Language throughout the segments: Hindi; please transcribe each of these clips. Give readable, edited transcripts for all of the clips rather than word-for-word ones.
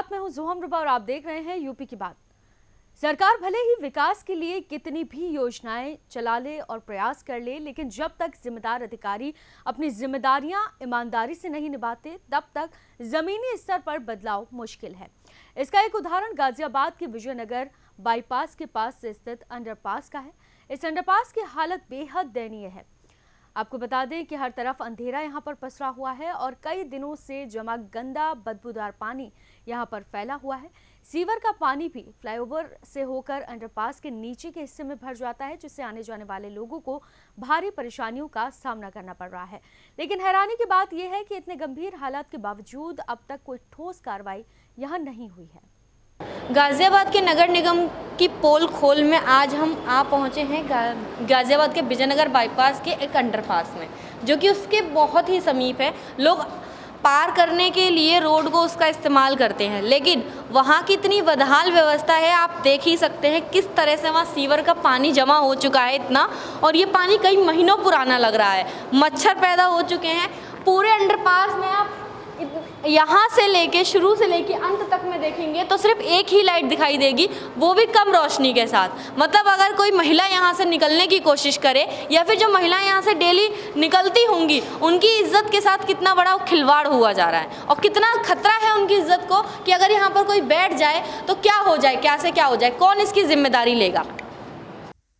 साथ मैं हूं जोहम रुबा और आप देख रहे हैं यूपी की बात। सरकार भले ही विकास के लिए कितनी भी योजनाएं चला ले और प्रयास कर ले, लेकिन जब तक जिम्मेदार अधिकारी अपनी जिम्मेदारियां ईमानदारी से नहीं निभाते तब तक जमीनी स्तर पर बदलाव मुश्किल है। इसका एक उदाहरण गाजियाबाद के विजयनगर बाईपास के पास स्थित अंडरपास का है। इस अंडरपास की हालत बेहद दयनीय है। आपको बता दें कि हर तरफ अंधेरा यहां पर पसरा हुआ है और कई दिनों से जमा गंदा बदबूदार पानी यहां पर फैला हुआ है। सीवर का पानी भी फ्लाईओवर से होकर अंडरपास के नीचे के हिस्से में भर जाता है, जिससे आने जाने वाले लोगों को भारी परेशानियों का सामना करना पड़ रहा है। लेकिन हैरानी की बात यह है कि इतने गंभीर हालात के बावजूद अब तक कोई ठोस कार्रवाई यहां नहीं हुई है। गाज़ियाबाद के नगर निगम की पोल खोल में आज हम पहुंचे हैं गाज़ियाबाद के विजयनगर बाईपास के एक अंडरपास में, जो कि उसके बहुत ही समीप है। लोग पार करने के लिए रोड को उसका इस्तेमाल करते हैं, लेकिन वहाँ की इतनी बदहाल व्यवस्था है, आप देख ही सकते हैं किस तरह से वहाँ सीवर का पानी जमा हो चुका है इतना, और ये पानी कई महीनों पुराना लग रहा है। मच्छर पैदा हो चुके हैं पूरे अंडरपास में। आप यहाँ से लेके शुरू से लेके अंत तक में देखेंगे तो सिर्फ एक ही लाइट दिखाई देगी, वो भी कम रोशनी के साथ। मतलब अगर कोई महिला यहाँ से निकलने की कोशिश करे या फिर जो महिलाएं यहाँ से डेली निकलती होंगी, उनकी इज्जत के साथ कितना बड़ा खिलवाड़ हुआ जा रहा है और कितना खतरा है उनकी इज्जत को कि अगर यहाँ पर कोई बैठ जाए तो क्या हो जाए, क्या से क्या हो जाए, कौन इसकी जिम्मेदारी लेगा।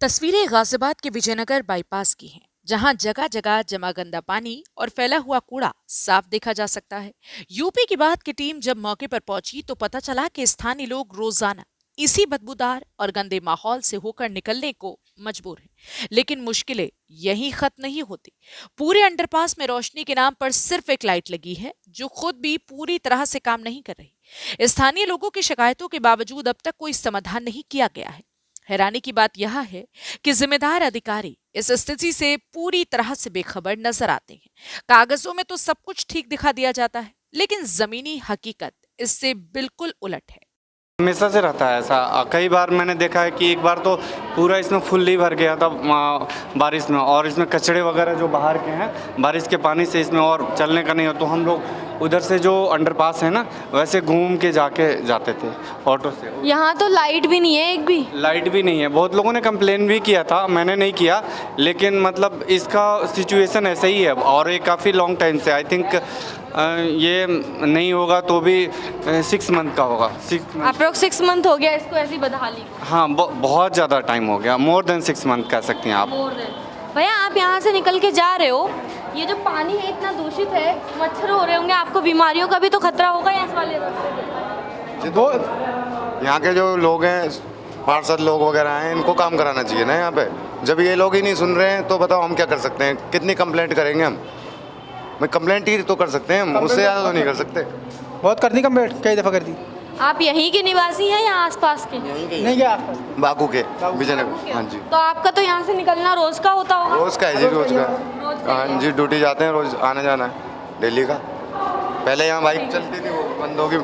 तस्वीरें गाजियाबाद के विजयनगर बाईपास की हैं, जहां जगह जगह जमा गंदा पानी और फैला हुआ कूड़ा साफ देखा जा सकता है। यूपी की बात की टीम जब मौके पर पहुंची तो पता चला कि स्थानीय लोग रोजाना इसी बदबूदार और गंदे माहौल से होकर निकलने को मजबूर हैं। लेकिन मुश्किलें यहीं खत्म नहीं होती। पूरे अंडरपास में रोशनी के नाम पर सिर्फ एक लाइट लगी है, जो खुद भी पूरी तरह से काम नहीं कर रही। स्थानीय लोगों की शिकायतों के बावजूद अब तक कोई समाधान नहीं किया गया है। हैरानी की बात यह है कि जिम्मेदार अधिकारी इस स्थिति से पूरी तरह से बेखबर नजर आते हैं। कागजों में तो सब कुछ ठीक दिखा दिया जाता है, लेकिन जमीनी हकीकत इससे बिल्कुल उलट है। हमेशा से रहता है ऐसा। कई बार मैंने देखा है कि एक बार तो पूरा इसमें फुल्ली भर गया था बारिश में, और इसमें कचड़े वगैरह जो बाहर के हैं बारिश के पानी से इसमें और चलने का नहीं हो, तो हम लोग उधर से जो अंडरपास है ना, वैसे घूम के जाते थे ऑटो से। यहाँ तो लाइट भी नहीं है, एक भी लाइट भी नहीं है। बहुत लोगों ने कंप्लेन भी किया था, मैंने नहीं किया, लेकिन मतलब इसका सिचुएशन ऐसे ही है और ये काफ़ी लॉन्ग टाइम से, आई थिंक ये नहीं होगा तो भी 6 मंथ का होगा। अप्रोक्स 6 मंथ हो गया इसको ऐसी बदहाली। हाँ, बहुत ज़्यादा टाइम हो गया, मोर देन 6 मंथ कह सकती हैं आप। भैया आप यहाँ से निकल के जा रहे हो, ये जो पानी है इतना दूषित है, मच्छर हो रहे होंगे, आपको बीमारियों का भी तो खतरा होगा यहाँ वाले यहाँ के जो लोग हैं, पार्षद लोग वगैरह हैं, इनको काम कराना चाहिए ना यहाँ पे। जब ये लोग ही नहीं सुन रहे हैं तो बताओ हम क्या कर सकते हैं? कितनी कंप्लेंट करेंगे हम? मैं कंप्लेंट ही तो कर सकते हैं हम, उससे ज़्यादा तो नहीं कर सकते। बहुत कर दी कंप्लेंट, कई दफ़ा कर दी। आप यहीं के निवासी हैं या आसपास के? नहीं क्या बाकू के विजयनगर। हाँ जी। तो आपका तो यहाँ से निकलना रोज का होता होगा? रोज का है जी, रोज का। हाँ जी, ड्यूटी जाते हैं, रोज आना जाना है डेली का। पहले यहाँ बाइक चलती थी, वो बंद होगी।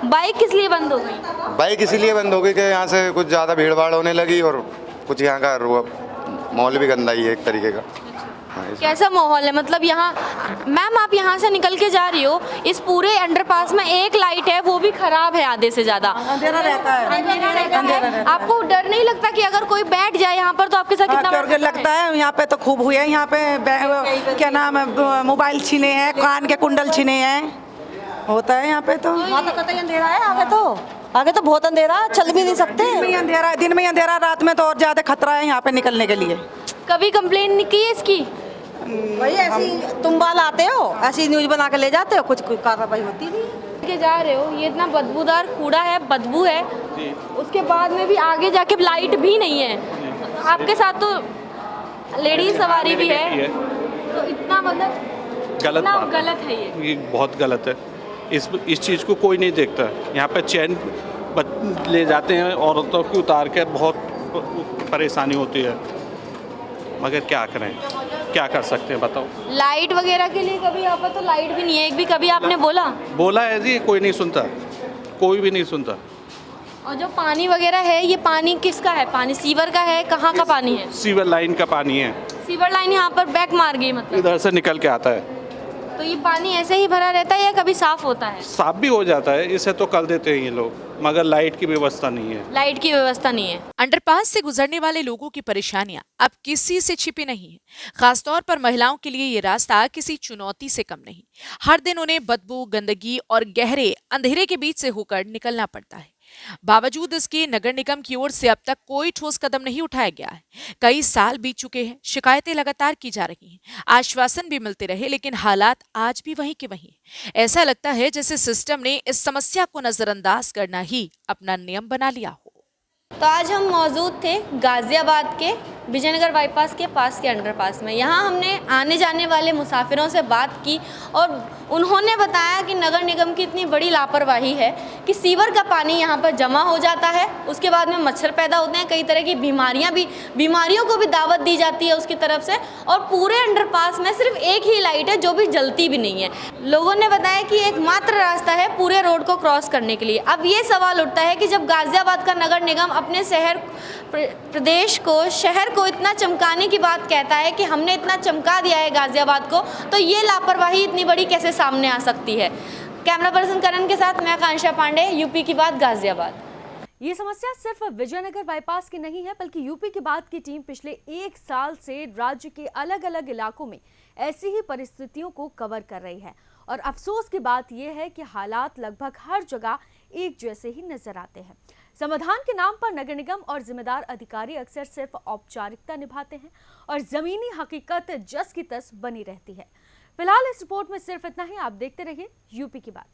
बाइक किस लिए बंद हो गई? बाइक इसीलिए बंद हो गई कि यहाँ से कुछ ज़्यादा भीड़ भाड़ होने लगी और कुछ यहाँ का माहौल भी गंदा ही है एक तरीके का। कैसा माहौल है? मतलब यहाँ मैम आप यहाँ से निकल के जा रही हो, इस पूरे अंडरपास में एक लाइट है, वो भी खराब है, आधे से ज्यादा अंधेरा रहता है। आपको डर नहीं लगता कि अगर कोई बैठ जाए यहाँ पर तो आपके साथ कितना डर लगता है? यहाँ पे तो खूब हुए हैं, यहाँ पे क्या नाम है, मोबाइल छीने हैं, कान के कुंडल छीने हैं, होता है यहाँ पे। तो वहाँ तो कतई अंधेरा है, आगे तो बहुत अंधेरा, चल भी नहीं सकते। दिन में अंधेरा, रात में तो और ज्यादा खतरा है यहाँ पे निकलने के लिए। कभी कंप्लेन नहीं की इसकी? वही ऐसी तुम बाल आते हो, ऐसी न्यूज बना के ले जाते हो, कुछ कार्रवाई होती नहीं। के जा रहे हो, ये इतना बदबूदार कूड़ा है, बदबू है, उसके बाद में भी आगे जाके लाइट भी नहीं है, आपके साथ तो लेडीज सवारी भी है, तो इतना मतलब गलत है ये बहुत गलत है। इस चीज़ को कोई नहीं देखता। यहाँ पे चैन ले जाते हैं औरतों को उतार कर, बहुत परेशानी होती है, मगर क्या करें, क्या कर सकते हैं बताओ। लाइट वगैरह के लिए कभी यहाँ पर तो लाइट भी नहीं है, एक भी कभी आपने बोला है जी, कोई नहीं सुनता, कोई भी नहीं सुनता। और जो पानी वगैरह है, ये पानी किसका है? पानी सीवर का है? कहाँ का पानी है? सीवर लाइन का पानी है। सीवर लाइन यहाँ पर बैक मार गई, मतलब इधर से निकल के आता है। तो ये पानी ऐसे ही भरा रहता है या कभी साफ होता है? साफ भी हो जाता है, इसे तो कर देते हैं ये लोग, मगर लाइट की व्यवस्था नहीं है। लाइट की व्यवस्था नहीं है। अंडरपास से गुजरने वाले लोगों की परेशानियां अब किसी से छिपी नहीं है। खासतौर पर महिलाओं के लिए ये रास्ता किसी चुनौती से कम नहीं। हर दिन उन्हें बदबू, गंदगी और गहरे अंधेरे के बीच से होकर निकलना पड़ता है। बावजूद इसके नगर निगम की ओर से अब तक कोई ठोस कदम नहीं उठाया गया है। कई साल बीत चुके हैं, शिकायतें लगातार की जा रही हैं, आश्वासन भी मिलते रहे, लेकिन हालात आज भी वहीं के वहीं हैं। ऐसा लगता है जैसे सिस्टम ने इस समस्या को नजरअंदाज करना ही अपना नियम बना लिया हो। तो आज हम मौजूद थे गाजियाबाद के विजयनगर बाईपास के पास के अंडरपास में। यहाँ हमने आने जाने वाले मुसाफिरों से बात की और उन्होंने बताया कि नगर निगम की इतनी बड़ी लापरवाही है कि सीवर का पानी यहाँ पर जमा हो जाता है, उसके बाद में मच्छर पैदा होते हैं, कई तरह की बीमारियों को भी दावत दी जाती है उसकी तरफ से, और पूरे अंडरपास में सिर्फ एक ही लाइट है जो भी जलती भी नहीं है। लोगों ने बताया कि एकमात्र रास्ता है पूरे रोड को क्रॉस करने के लिए। अब ये सवाल उठता है कि जब गाजियाबाद का नगर निगम अपने शहर को इतना चमकाने की बात कहता है कि हमने इतना चमका दिया है गाजियाबाद को, तो ये लापरवाही इतनी बड़ी कैसे सामने आ सकती है। कैमरा पर्सन करण के साथ मैं आकांक्षा पांडे, यूपी की बात, गाजियाबाद। ये समस्या सिर्फ विजयनगर बाईपास की नहीं है, बल्कि यूपी की बात की टीम पिछले 1 साल से राज्य के अलग अलग इलाकों में ऐसी ही परिस्थितियों को कवर कर रही है। और अफसोस की बात यह है कि हालात लगभग हर जगह एक जैसे ही नजर आते हैं। समाधान के नाम पर नगर निगम और जिम्मेदार अधिकारी अक्सर सिर्फ औपचारिकता निभाते हैं और जमीनी हकीकत जस की तस बनी रहती है। फिलहाल इस रिपोर्ट में सिर्फ इतना ही। आप देखते रहिए यूपी की बात।